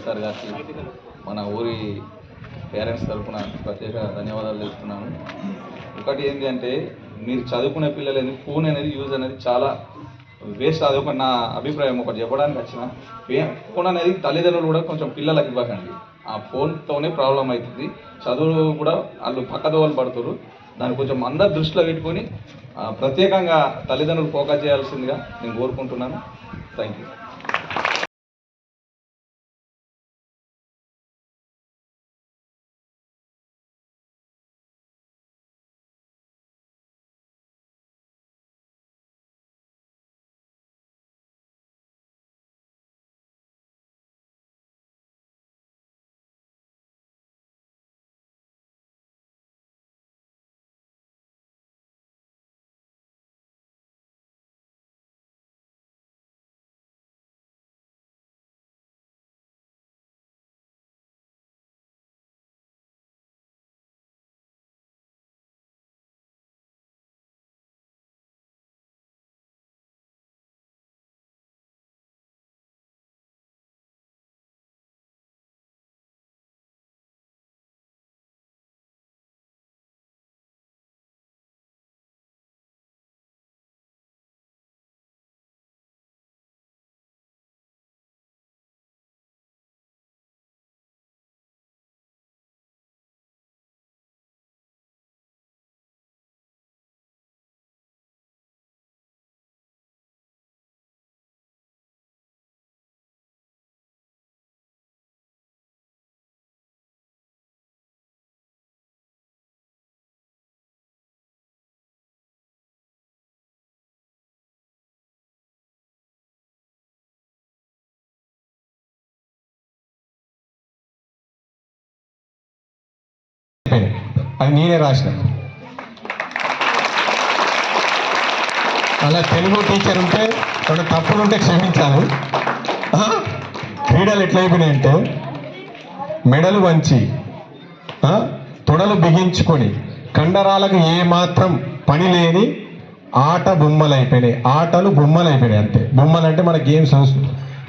Sir గారికి మన ఊరి పేరెంట్స్ తరఫున ప్రత్యేక ధన్యవాదాలు తెలుపుతున్నాను. ఒకటి ఏంటి అంటే మీరు చదువుకునే పిల్లలు ఫోన్ అనేది యూజ్ అనేది చాలా వేస్ట్. అది ఒక నా అభిప్రాయం. ఒకటి చెప్పడానికి వచ్చిన ఫోన్ అనేది తల్లిదండ్రులు కూడా కొంచెం పిల్లలకి ఇవ్వకండి. ఆ ఫోన్తోనే ప్రాబ్లం అవుతుంది. చదువు కూడా వాళ్ళు పక్కదోవలు పడుతున్నారు. దాన్ని కొంచెం అందరు దృష్టిలో పెట్టుకొని ప్రత్యేకంగా తల్లిదండ్రులు ఫోకస్ చేయాల్సిందిగా నేను కోరుకుంటున్నాను. Thank you. అది నేనే రాసిన. అలా తెలుగు టీచర్ ఉంటే కొన్ని తప్పులు ఉంటే క్షమించాలి. క్రీడలు ఎట్లయిపోయినాయంటే మెడలు వంచి తొడలు బిగించుకొని కండరాలకు ఏమాత్రం పని లేని ఆట బొమ్మలు అయిపోయినాయి. ఆటలు బొమ్మలు అయిపోయినాయి అంతే. బొమ్మలు అంటే మన గేమ్స్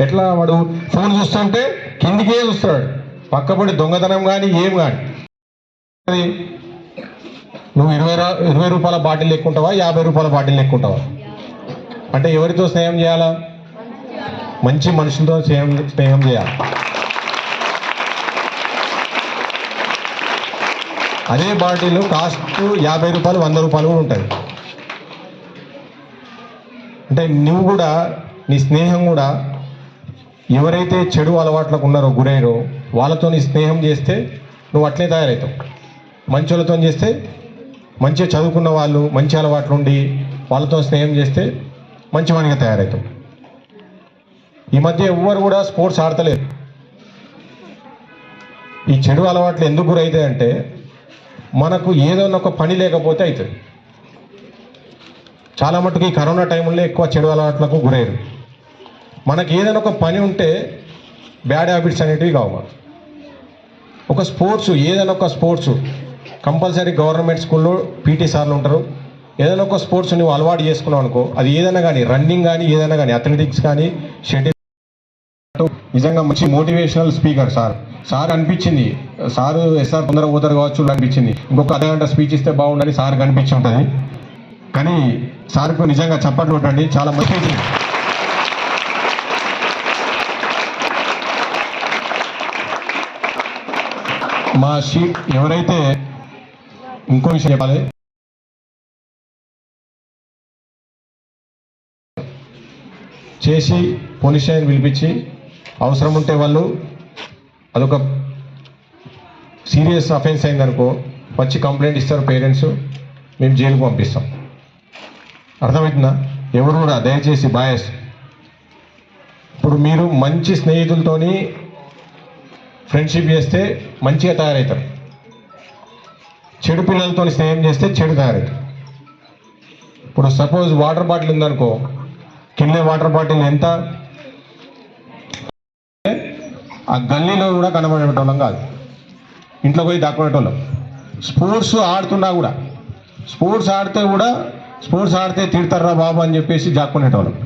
ఎట్లా వాడు ఫోన్ చూస్తుంటే కిందికే చూస్తాడు. పక్కపడి దొంగతనం కానీ ఏం కానీ. నువ్వు 20 రూపాయల బాటిల్ ఎక్కుంటావా, 50 రూపాయల బాటిల్ ఎక్కుంటావా? అంటే ఎవరితో స్నేహం చేయాలా? మంచి మనుషులతో స్నేహం చేయాలి. అదే బాటిల్ కాస్ట్ 50 రూపాయలు 100 రూపాయలు కూడా ఉంటుంది. అంటే నువ్వు కూడా నీ స్నేహం కూడా ఎవరైతే చెడు అలవాట్లకు ఉన్నారో గురైరో వాళ్ళతో నీ స్నేహం చేస్తే నువ్వు అట్లే తయారవుతావు. మంచి వాళ్ళతో చేస్తే మంచిగా చదువుకున్న వాళ్ళు మంచి అలవాట్లు ఉండి వాళ్ళతో స్నేహం చేస్తే మంచివానిగా తయారవుతాం. ఈ మధ్య ఎవ్వరు కూడా స్పోర్ట్స్ ఆడతలేరు. ఈ చెడు అలవాట్లు ఎందుకు గురవుతాయి అంటే మనకు ఏదైనా ఒక పని లేకపోతే అవుతుంది. చాలా మటుకు ఈ కరోనా టైంలో ఎక్కువ చెడు అలవాట్లకు గురయ్యారు. మనకి ఏదైనా ఒక పని ఉంటే బ్యాడ్ హ్యాబిట్స్ అనేటివి కావాలి. ఒక స్పోర్ట్స్ ఏదైనా ఒక స్పోర్ట్స్ కంపల్సరీ గవర్నమెంట్ స్కూల్లో పీటీ సార్లు ఉంటారు. ఏదైనా ఒక స్పోర్ట్స్ నువ్వు అలవాటు చేసుకున్నావు అనుకో, అది ఏదైనా కానీ రన్నింగ్ కానీ ఏదైనా కానీ అథ్లెటిక్స్ కానీ షటిల్. నిజంగా మంచి మోటివేషనల్ స్పీకర్ సార్ అనిపించింది. సారు ఎస్ఆర్ తొందరగా పోతారు కావచ్చు అనిపించింది. ఇంకొక అర్ధగంట స్పీచ్ ఇస్తే బాగుండని సార్కి అనిపించి ఉంటుంది. కానీ సార్కు నిజంగా చప్పట్లు ఉంటుంది. చాలా మంచి మా షీట్ ఎవరైతే ఇంకో విషయం చెప్పాలి. చేసి పోలీస్ స్టేషన్ పిలిపించి అవసరం ఉంటే వాళ్ళు అదొక సీరియస్ అఫెన్స్ అయిందనుకో వచ్చి కంప్లైంట్ ఇస్తారు పేరెంట్స్, మేము జైలుకు పంపిస్తాం. అర్థమవుతుందా? ఎవరు కూడా దయచేసి బాయస్. ఇప్పుడు మీరు మంచి స్నేహితులతోని ఫ్రెండ్షిప్ చేస్తే మంచిగా తయారవుతారు. చెడు పిల్లలతో స్నేహం చేస్తే చెడు తయారవుతారు. ఇప్పుడు సపోజ్ వాటర్ బాటిల్ ఉందనుకో, కింద వాటర్ బాటిల్ ఎంత ఆ గల్లీలో కూడా కనబడేటోళ్ళం కాదు, ఇంట్లో పోయి దాక్కునేటోళ్ళం. స్పోర్ట్స్ ఆడుతున్నా కూడా స్పోర్ట్స్ ఆడితే తిడతారా బాబు అని చెప్పేసి జాక్కునేటోళ్ళం.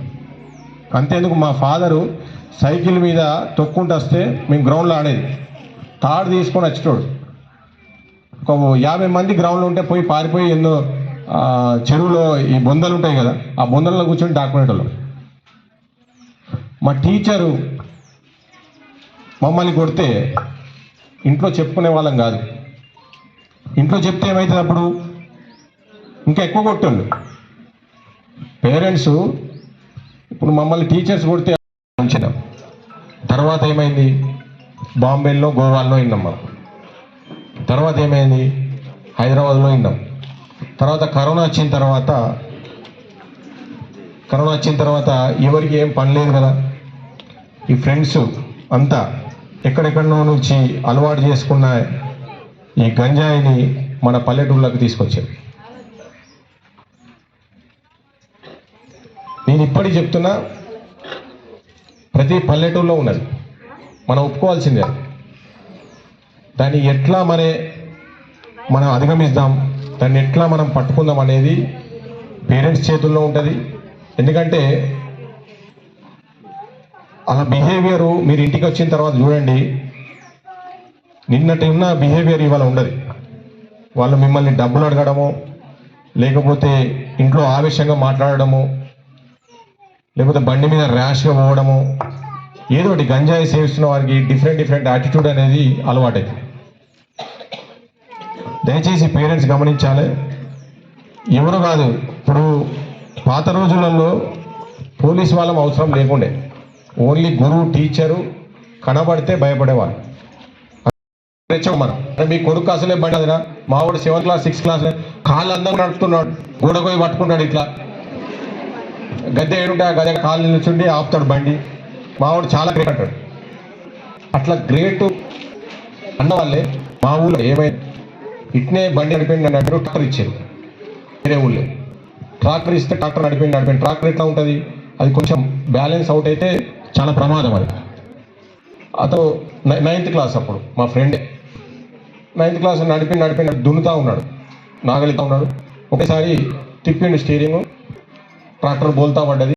అంతేందుకు మా ఫాదరు సైకిల్ మీద తొక్కుంటూ వస్తే మేము గ్రౌండ్లో ఆడేది. తాడు తీసుకొని వచ్చేటోడు. ఒక 50 మంది గ్రౌండ్లో ఉంటే పోయి పారిపోయి ఎన్నో చెరువులో ఈ బొందలు ఉంటాయి కదా, ఆ బొందలలో కూర్చొని దాక్కునేటోళ్ళం. మా టీచరు మమ్మల్ని కొడితే ఇంట్లో చెప్పుకునే వాళ్ళం కాదు. ఇంట్లో చెప్తే ఏమవుతుంది, అప్పుడు ఇంకా ఎక్కువ కొట్టండు పేరెంట్స్. ఇప్పుడు మమ్మల్ని టీచర్స్ కొడితే ఉంచినాం. తర్వాత ఏమైంది, బాంబేలో గోవాలో విన్నాం మనం. తర్వాత ఏమైంది, హైదరాబాద్లో విన్నాం. తర్వాత కరోనా వచ్చిన తర్వాత ఎవరికి ఏం పని లేదు కదా, ఈ ఫ్రెండ్స్ అంతా ఎక్కడెక్కడో నుంచి అలవాటు చేసుకున్న ఈ గంజాయిని మన పల్లెటూళ్ళకి తీసుకొచ్చారు. నేను ఇప్పటికి చెప్తున్నా, ప్రతి పల్లెటూళ్ళలో ఉన్నది, మనం ఒప్పుకోవాల్సిందే. దాన్ని ఎట్లా మనం అధిగమిస్తాం, దాన్ని ఎట్లా మనం పట్టుకుందాం అనేది పేరెంట్స్ చేతుల్లో ఉంటుంది. ఎందుకంటే అలా బిహేవియరు మీరు ఇంటికి వచ్చిన తర్వాత చూడండి, నిన్నటి ఉన్న బిహేవియర్ ఇవాళ ఉండదు. వాళ్ళు మిమ్మల్ని డబ్బులు అడగడము, లేకపోతే ఇంట్లో ఆవేశంగా మాట్లాడడము, లేకపోతే బండి మీద ర్యాష్గా పోవడము, ఏదో ఒకటి గంజాయి సేవిస్తున్న వారికి డిఫరెంట్ యాటిట్యూడ్ అనేది అలవాటైంది. దయచేసి పేరెంట్స్ గమనించాలి. ఎవరు కాదు, ఇప్పుడు పాత రోజులలో పోలీస్ వాళ్ళం అవసరం లేకుండే, ఓన్లీ గురువు టీచరు కనబడితే భయపడేవాళ్ళు. మనం మీ కొడుకు అసలే బండి అదినా, మావాడు 7th క్లాస్ 6th క్లాస్ కాళ్ళు అందంగా నడుపుతున్నాడు, గోడకోయి పట్టుకుంటాడు, ఇట్లా గద్దె ఏడుంటే ఆ గద్దె కాళ్ళు నిల్చుండి ఆపుతాడు బండి, మావాడు చాలా గ్రేట్ అంటాడు. అట్లా గ్రేట్ అన్న వాళ్ళే మా ఊళ్ళో ఏమైంది, ఇట్నే బండి నడిపోయింది అన్నట్టు ట్రాక్టర్ ఇచ్చారు. వేరే ఊళ్ళో ట్రాక్టర్ ఇస్తే ట్రాక్టర్ నడిపోయింది. ట్రాక్టర్ ఎట్లా ఉంటుంది, అది కొంచెం బ్యాలెన్స్ అవుట్ అయితే చాలా ప్రమాదం. అది అతను 9th క్లాస్ అప్పుడు మా ఫ్రెండే 9th క్లాస్ నడిపి దున్నుతా ఉన్నాడు, నాగలితా ఉన్నాడు. ఒకసారి తిప్పిండు స్టీరింగ్, ట్రాక్టర్ బోల్తా పడ్డది.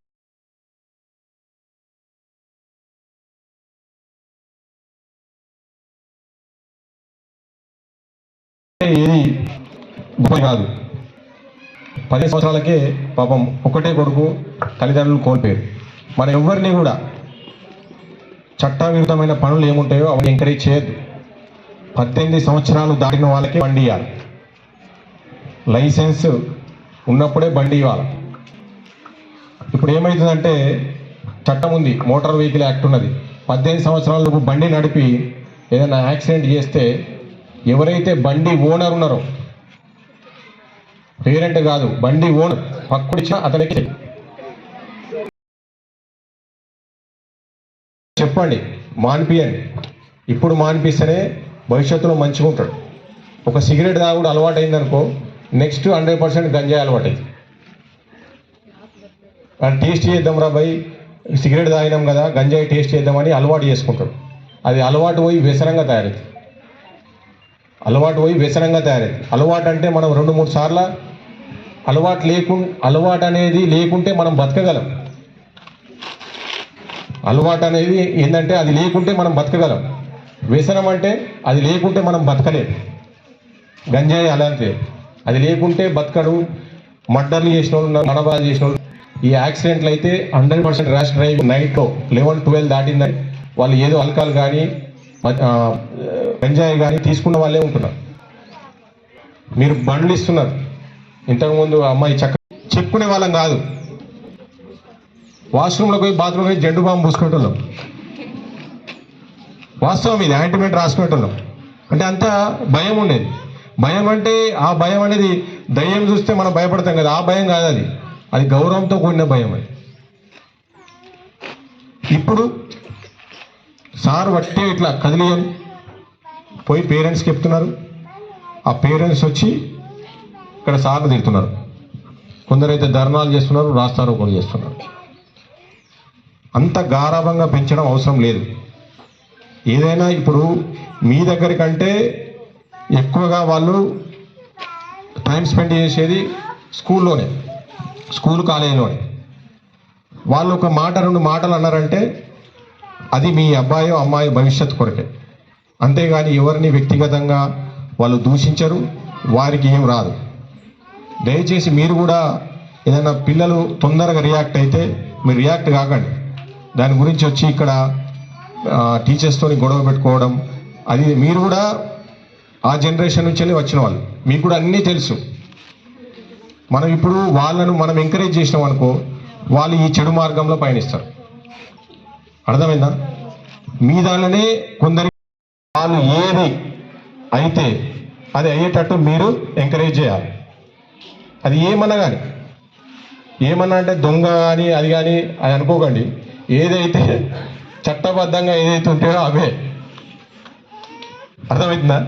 ఏది గొప్ప కాదు, 10 సంవత్సరాలకే పాపం ఒకటే కొడుకు, తల్లిదండ్రులు కోల్పోయారు. మన ఎవరిని కూడా చట్టవిరుద్ధమైన పనులు ఏముంటాయో అవన్నీ ఎంకరేజ్ చేయొద్దు. 18 సంవత్సరాలు దాటిన వాళ్ళకే బండి ఇవ్వాలి, లైసెన్స్ ఉన్నప్పుడే బండి ఇవ్వాలి. ఇప్పుడు ఏమవుతుందంటే చట్టం ఉంది, మోటార్ వెహికల్ యాక్ట్ ఉన్నది. 18 సంవత్సరాలకు బండి నడిపి ఏదైనా యాక్సిడెంట్ చేస్తే ఎవరైతే బండి ఓనర్ ఉన్నారో, పేరెంట్ కాదు, బండి ఓనర్ పక్కుడిచ్చా అతనికి చెప్పండి, మానిపియండి. ఇప్పుడు మానిపిస్తేనే భవిష్యత్తులో మంచిగా ఉంటాడు. ఒక సిగరెట్ తాగుడు అలవాటు అయిందనుకో, నెక్స్ట్ 100% గంజాయి అలవాటు అయింది. టేస్ట్ చేద్దాం రా భయ్, సిగరెట్ తాగినాం కదా గంజాయి టేస్ట్ చేద్దామని అలవాటు చేసుకుంటాడు. అది అలవాటు పోయి వ్యసనంగా తయారైంది. అలవాటు అంటే మనం 2-3 సార్లు అలవాటు అనేది లేకుంటే మనం బతకగలం. అలవాటు అనేది ఏంటంటే అది లేకుంటే మనం బతకగలం. వ్యసనం అంటే అది లేకుంటే మనం బతకలేం. గంజాయి అలాంటిదే, అది లేకుంటే బతకడు. మర్డర్లు చేసిన వాళ్ళు, మనబాలు చేసిన వాళ్ళు, ఈ యాక్సిడెంట్లు అయితే 100% ర్యాష్ డ్రైవ్ నైట్లో 11-12 దాటిందని వాళ్ళు ఏదో ఆల్కహాల్ కానీ గంజాయి కానీ తీసుకున్న వాళ్ళే ఉంటున్నారు. మీరు బండ్లు ఇస్తున్నారు, ఇంతకుముందు అమ్మాయి చెప్పుకునే వాళ్ళం కాదు. వాష్రూమ్లోకి పోయి బాత్రూమ్లో పోయి జెండు బాంబు పూసుకునేటోళ్ళం. వాస్తవం ఇది, యాంటిమెంట్ రాసుకునేటోళ్ళం. అంటే అంత భయం ఉండేది. భయం అంటే ఆ భయం అనేది దయ్యం చూస్తే మనం భయపడతాం కదా, ఆ భయం కాదు, అది గౌరవంతో కూడిన భయం. అది ఇప్పుడు సార్ వట్టే ఇట్లా కదిలియం పోయి పేరెంట్స్కి చెప్తున్నారు. ఆ పేరెంట్స్ వచ్చి ఇక్కడ సార్లు తిడుతున్నారు. కొందరైతే ధర్నాలు చేస్తున్నారు, రాస్తారోకోలు చేస్తున్నారు. అంత గారాభంగా పెంచడం అవసరం లేదు. ఏదైనా ఇప్పుడు మీ దగ్గర కంటే ఎక్కువగా వాళ్ళు టైం స్పెండ్ చేసేది స్కూల్లోనే, స్కూల్ కాలేజీలోనే. వాళ్ళు ఒక మాట 2 మాటలు అన్నారంటే అది మీ అబ్బాయో అమ్మాయి భవిష్యత్తు కొరకే, అంతేగాని ఎవరిని వ్యక్తిగతంగా వాళ్ళు దూషించరు, వారికి ఏం రాదు. దయచేసి మీరు కూడా ఏదైనా పిల్లలు తొందరగా రియాక్ట్ అయితే మీరు రియాక్ట్ కాకండి. దాని గురించి వచ్చి ఇక్కడ టీచర్స్తో గొడవ పెట్టుకోవడం, అది మీరు కూడా ఆ జనరేషన్ నుంచి వచ్చిన వాళ్ళు, మీకు కూడా అన్నీ తెలుసు. మనం ఇప్పుడు వాళ్ళను మనం ఎంకరేజ్ చేసినాం అనుకో, వాళ్ళు ఈ చెడు మార్గంలో పయనిస్తారు. అర్థమైందా? మీ దానిలోనే కొందరి వాళ్ళు ఏది అయితే అది అయ్యేటట్టు మీరు ఎంకరేజ్ చేయాలి. అది ఏమన్నా కానీ, ఏమన్నా అంటే దొంగ కానీ అది కానీ అది అనుకోకండి. ఏదైతే చట్టబద్ధంగా ఏదైతే ఉంటాయో అవే. అర్థమవుతుందా?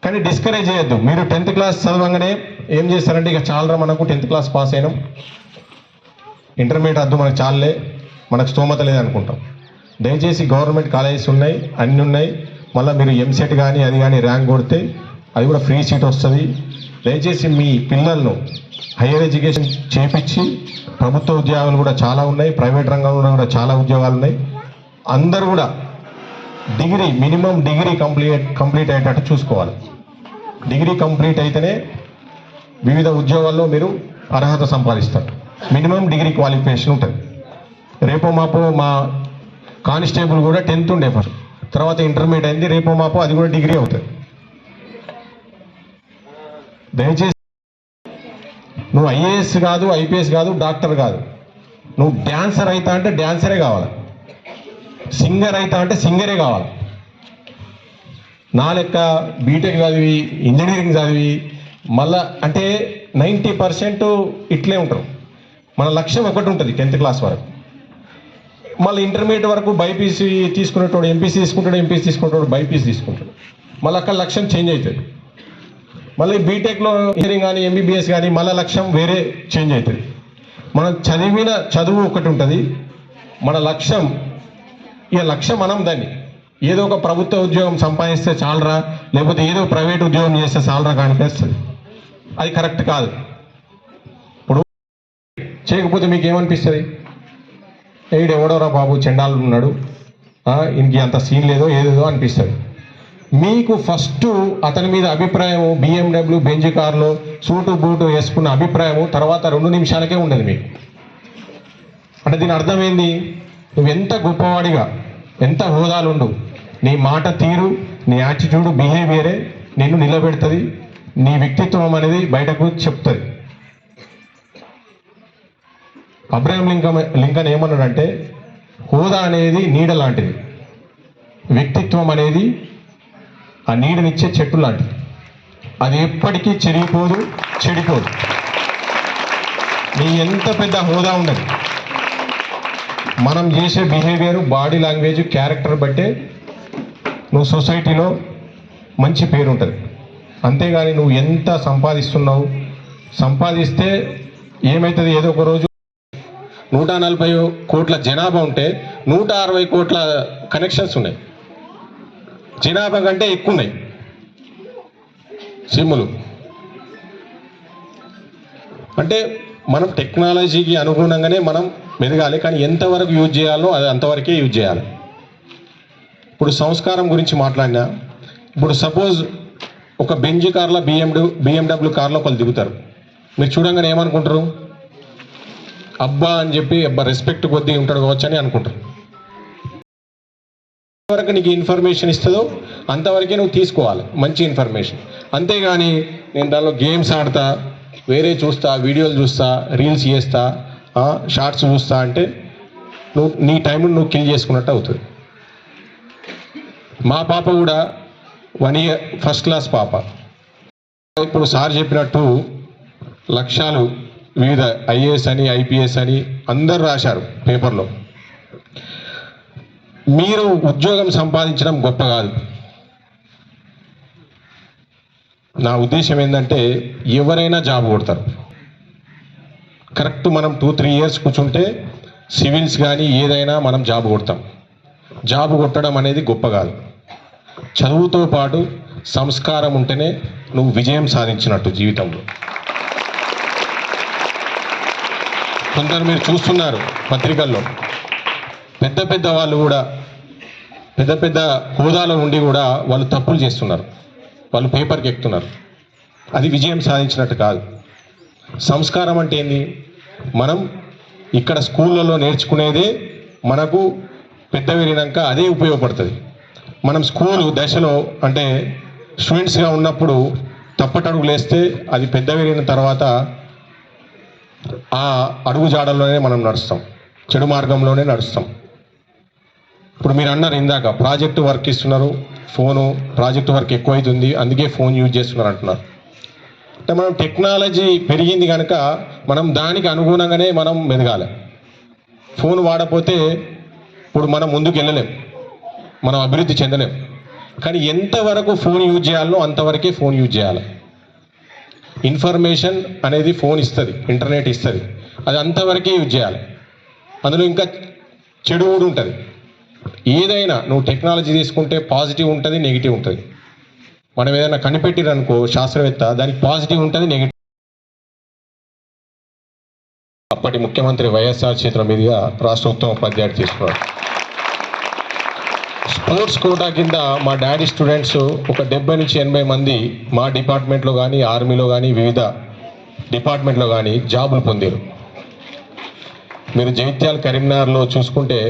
కానీ డిస్కరేజ్ చేయొద్దు. మీరు 10th క్లాస్ చదవంగానే ఏం చేస్తారంటే, ఇక చాలరా మనకు 10th క్లాస్ పాస్ అయినాం, ఇంటర్మీడియట్ వద్దు మనకు చాలే, మనకు స్తోమత లేదనుకుంటాం. దయచేసి గవర్నమెంట్ కాలేజెస్ ఉన్నాయి, అన్నీ ఉన్నాయి. మళ్ళీ మీరు ఎంసెట్ కానీ అది కానీ ర్యాంక్ కొడితే అది కూడా ఫ్రీ సీట్ వస్తుంది. దయచేసి మీ పిల్లలను హైయర్ ఎడ్యుకేషన్ చేపించి, ప్రభుత్వ ఉద్యోగాలు కూడా చాలా ఉన్నాయి, ప్రైవేట్ రంగంలో కూడా చాలా ఉద్యోగాలు ఉన్నాయి. అందరూ కూడా డిగ్రీ మినిమం డిగ్రీ కంప్లీట్ అయ్యేటట్టు చూసుకోవాలి. డిగ్రీ కంప్లీట్ అయితేనే వివిధ ఉద్యోగాల్లో మీరు అర్హత సంపాదిస్తారు. మినిమం డిగ్రీ క్వాలిఫికేషన్ ఉంటుంది. రేపో మాపో మా కానిస్టేబుల్ కూడా 10th ఉండే ఫస్ట్, తర్వాత ఇంటర్మీడియట్ అయింది, రేపో మాపో అది కూడా డిగ్రీ అవుతుంది. దయచేసి నువ్వు ఐఏఎస్ కాదు, ఐపీఎస్ కాదు, డాక్టర్ కాదు, నువ్వు డ్యాన్సర్ అవుతా అంటే డ్యాన్సరే కావాలి, సింగర్ అవుతా అంటే సింగరే కావాలి. నా లెక్క బీటెక్ చదివి ఇంజనీరింగ్ చదివి మళ్ళా అంటే 90% ఇట్లే ఉంటారు. మన లక్ష్యం ఒకటి ఉంటుంది 10th క్లాస్ వరకు. మళ్ళీ ఇంటర్మీడియట్ వరకు బైపీసీ తీసుకునేటోడు ఎంపీసీ తీసుకుంటాడు, ఎంపీసీ తీసుకుంటాడు, బైపీసీ తీసుకుంటాడు. మళ్ళీ అక్కడ లక్ష్యం చేంజ్ అవుతుంది. మళ్ళీ బీటెక్లో ఇంజనీరింగ్ కానీ ఎంబీబీఎస్ కానీ మళ్ళీ లక్ష్యం వేరే చేంజ్ అవుతుంది. మనం చదివిన చదువు ఒకటి ఉంటుంది, మన లక్ష్యం ఇక లక్ష్యం మనం దాన్ని ఏదో ఒక ప్రభుత్వ ఉద్యోగం సంపాదిస్తే చాలరా, లేకపోతే ఏదో ప్రైవేట్ ఉద్యోగం చేస్తే చాలరా కనిపిస్తుంది. అది కరెక్ట్ కాదు. ఇప్పుడు చేయకపోతే మీకు ఏమనిపిస్తుంది? ఈడు ఎవడోరా బాబు చెండాలు ఉన్నాడు, ఇంక అంత సీన్ లేదో ఏదేదో అనిపిస్తుంది. మీకు ఫస్ట్ అతని మీద అభిప్రాయం BMW బెంజ్ కార్లో సూటు బూటు వేసుకున్న అభిప్రాయం తర్వాత 2 నిమిషాలకే ఉండదు మీకు. అంటే దీని అర్థమైంది, నువ్వెంత గొప్పవాడిగా ఎంత హోదాలుండు, నీ మాట తీరు, నీ యాటిట్యూడ్ బిహేవియరే నిన్ను నిలబెడుతుంది, నీ వ్యక్తిత్వం అనేది బయటకు చెప్తుంది. అబ్రహాం లింకన్ ఏమన్నాడంటే, హోదా అనేది నీడ లాంటిది, వ్యక్తిత్వం అనేది ఆ నీడనిచ్చే చెట్టు లాంటిది. అది ఎప్పటికీ చెరిగిపోదు, చెడిపోదు. నీ ఎంత పెద్ద హోదా ఉండదు, మనం చేసే బిహేవియర్, బాడీ లాంగ్వేజ్, క్యారెక్టర్ బట్టే నువ్వు సొసైటీలో మంచి పేరు ఉంటుంది. అంతేగాని నువ్వు ఎంత సంపాదిస్తున్నావు, సంపాదిస్తే ఏమవుతుంది, ఏదో ఒక రోజు 140 కోట్ల జనాభా ఉంటే 160 కోట్ల కనెక్షన్స్ ఉన్నాయి, జనాభా కంటే ఎక్కువ ఉన్నాయి సిమ్ములు. అంటే మనం టెక్నాలజీకి అనుగుణంగానే మనం మెదగాలి, కానీ ఎంతవరకు యూజ్ చేయాలో అది అంతవరకే యూజ్ చేయాలి. ఇప్పుడు సంస్కారం గురించి మాట్లాడినా, ఇప్పుడు సపోజ్ ఒక బెంజ్ కార్లో BMW కార్లో ఒకళ్ళు దిగుతారు, మీరు చూడంగానే ఏమనుకుంటారు? అబ్బా అని చెప్పి అబ్బా రెస్పెక్ట్ కొద్దీ ఉంటాడు కావచ్చు అని అనుకుంటారు. ఎంతవరకు నీకు ఇన్ఫర్మేషన్ ఇస్తుందో అంతవరకే నువ్వు తీసుకోవాలి, మంచి ఇన్ఫర్మేషన్. అంతేగాని నేను దానిలో గేమ్స్ ఆడతా, వేరే చూస్తా, వీడియోలు చూస్తా, రీల్స్ చేస్తా, షార్ట్స్ చూస్తా అంటే నువ్వు నీ టైంను నువ్వు కిల్ చేసుకున్నట్టు అవుతుంది. మా పాప కూడా 1 year ఫస్ట్ క్లాస్ పాప. ఇప్పుడు సార్ చెప్పినట్టు లక్ష్యాలు వివిధ ఐఏఎస్ అని, ఐపీఎస్ అని అందరు రాశారు పేపర్లో. మీరు ఉద్యోగం సంపాదించడం గొప్ప కాదు. నా ఉద్దేశం ఏంటంటే, ఎవరైనా జాబ్ కొడతారు. కరెక్ట్ మనం 2-3 years కూర్చుంటే సివిల్స్ కానీ ఏదైనా మనం జాబ్ కొడతాం. జాబ్ కొట్టడం అనేది గొప్ప కాదు. చదువుతో పాటు సంస్కారం ఉంటేనే నువ్వు విజయం సాధించినట్టు జీవితంలో. కొందరు మీరు చూస్తున్నారు పత్రికల్లో, పెద్ద పెద్ద వాళ్ళు కూడా పెద్ద పెద్ద హోదాలో ఉండి కూడా వాళ్ళు తప్పులు చేస్తున్నారు, వాళ్ళు పేపర్కి ఎక్కుతున్నారు. అది విజయం సాధించినట్టు కాదు. సంస్కారం అంటే ఏంది? మనం ఇక్కడ స్కూళ్ళలో నేర్చుకునేదే మనకు పెద్ద పెరిగినాక అదే ఉపయోగపడుతుంది. మనం స్కూలు దశలో అంటే స్టూడెంట్స్గా ఉన్నప్పుడు తప్పటడుగులు వేస్తే అది పెద్ద పెరిగిన తర్వాత ఆ అడుగు జాడల్లోనే మనం నడుస్తాం, చెడు మార్గంలోనే నడుస్తాం. ఇప్పుడు మీరు అన్నారు ఇందాక ప్రాజెక్టు వర్క్ ఇస్తున్నారు, ఫోను ప్రాజెక్టు వర్క్ ఎక్కువైతుంది అందుకే ఫోన్ యూజ్ చేస్తున్నారు అంటున్నారు. అంటే మనం టెక్నాలజీ పెరిగింది కనుక మనం దానికి అనుగుణంగానే మనం మెదగాలి. ఫోన్ వాడపోతే ఇప్పుడు మనం ముందుకు వెళ్ళలేం, మనం అభివృద్ధి చెందలేం. కానీ ఎంతవరకు ఫోన్ యూజ్ చేయాలో అంతవరకే ఫోన్ యూజ్ చేయాలి. ఇన్ఫర్మేషన్ అనేది ఫోన్ ఇస్తుంది, ఇంటర్నెట్ ఇస్తుంది, అది అంతవరకే యూజ్ చేయాలి. అందులో ఇంకా చెడు కూడా ఉంటుంది. ఏదైనా నువ్వు టెక్నాలజీ తీసుకుంటే పాజిటివ్ ఉంటుంది, నెగిటివ్ ఉంటుంది. మనం ఏదైనా కనిపెట్టిరనుకో శాస్త్రవేత్త, దానికి పాజిటివ్ ఉంటుంది, నెగిటివ్. అప్పటి ముఖ్యమంత్రి వైఎస్ఆర్ చేతుల మీదుగా రాష్ట్ర ఉత్తమ ఉపాధ్యాయుడు తీసుకున్నారు. స్పోర్ట్స్ కోటా కింద మా డాడీ స్టూడెంట్స్ ఒక 70 నుంచి 80 మంది మా డిపార్ట్మెంట్లో కానీ ఆర్మీలో కానీ వివిధ డిపార్ట్మెంట్లో కానీ జాబులు పొందారు. మీరు జగిత్యాల కరీంనగర్లో చూసుకుంటే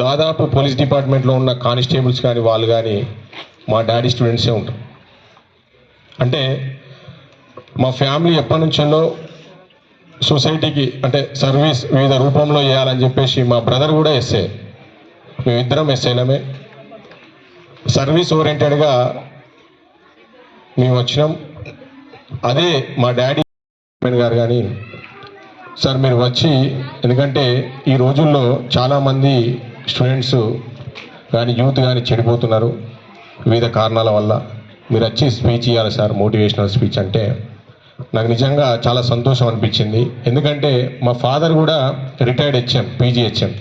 దాదాపు పోలీస్ డిపార్ట్మెంట్లో ఉన్న కానిస్టేబుల్స్ కానీ వాళ్ళు కానీ మా డాడీ స్టూడెంట్సే ఉంటారు. అంటే మా ఫ్యామిలీ ఎప్పటి నుంచో సొసైటీకి అంటే సర్వీస్ వివిధ రూపంలో చేయాలని చెప్పేసి మా బ్రదర్ కూడా ఎస్ఏ, మేమిద్దరం ఎస్ఐలమే. సర్వీస్ ఓరియంటెడ్గా మేము వచ్చినాం. అదే మా డాడీ గారు కానీ సార్ మీరు వచ్చి, ఎందుకంటే ఈ రోజుల్లో చాలామంది స్టూడెంట్స్ కానీ యూత్ కానీ చెడిపోతున్నారు వివిధ కారణాల వల్ల, మీరు వచ్చి స్పీచ్ ఇవ్వాలి సార్, మోటివేషనల్ స్పీచ్ అంటే నాకు నిజంగా చాలా సంతోషం అనిపించింది. ఎందుకంటే మా ఫాదర్ కూడా రిటైర్డ్ హెచ్ఎం, పీజీ హెచ్ఎం.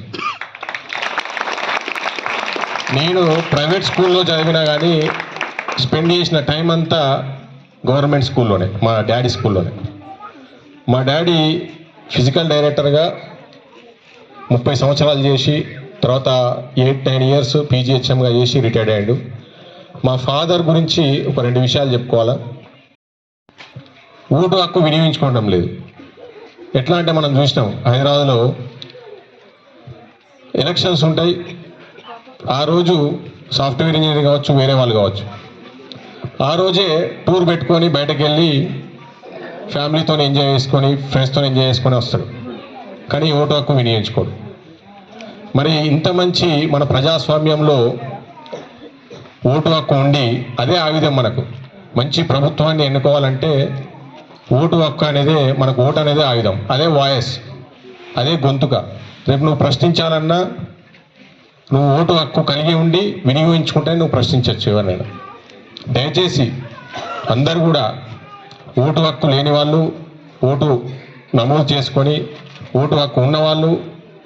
నేను ప్రైవేట్ స్కూల్లో చదివినా కానీ స్పెండ్ చేసిన టైం అంతా గవర్నమెంట్ స్కూల్లోనే, మా డాడీ స్కూల్లోనే. మా డాడీ ఫిజికల్ డైరెక్టర్గా 30 సంవత్సరాలు చేసి తర్వాత 8-9 ఇయర్స్ పీజీహెచ్ఎంగా చేసి రిటైర్డ్ అయ్యాడు. మా ఫాదర్ గురించి ఒక 2 విషయాలు చెప్పుకోవాలా. ఓటు హక్కు వినియోగించుకోవడం లేదు. ఎట్లా అంటే మనం చూసినాం హైదరాబాద్లో ఎలక్షన్స్ ఉంటాయి, ఆ రోజు సాఫ్ట్వేర్ ఇంజనీర్ కావచ్చు, వేరే వాళ్ళు కావచ్చు, ఆ రోజే టూర్ పెట్టుకొని బయటకు వెళ్ళి ఫ్యామిలీతో ఎంజాయ్ చేసుకొని ఫ్రెండ్స్తో ఎంజాయ్ చేసుకొని వస్తాడు. కానీ ఓటు హక్కు వినియోగించుకోడు. మరి ఇంత మంచి మన ప్రజాస్వామ్యంలో ఓటు హక్కు ఉండి అదే ఆయుధం. మనకు మంచి ప్రభుత్వాన్ని ఎన్నుకోవాలంటే ఓటు హక్కు అనేదే మనకు, ఓటు అనేదే ఆయుధం, అదే వాయిస్, అదే గొంతుక. రేపు నువ్వు ప్రశ్నించాలన్నా నువ్వు ఓటు హక్కు కలిగి ఉండి వినియోగించుకుంటే నువ్వు ప్రశ్నించవచ్చు ఎవరినైనా. దయచేసి అందరూ కూడా ఓటు హక్కు లేని వాళ్ళు ఓటు నమోదు చేసుకొని, ఓటు హక్కు ఉన్నవాళ్ళు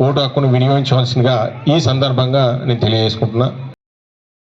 ఓటు హక్కును వినియోగించవలసిందిగా ఈ సందర్భంగా నేను తెలియజేసుకుంటున్నా.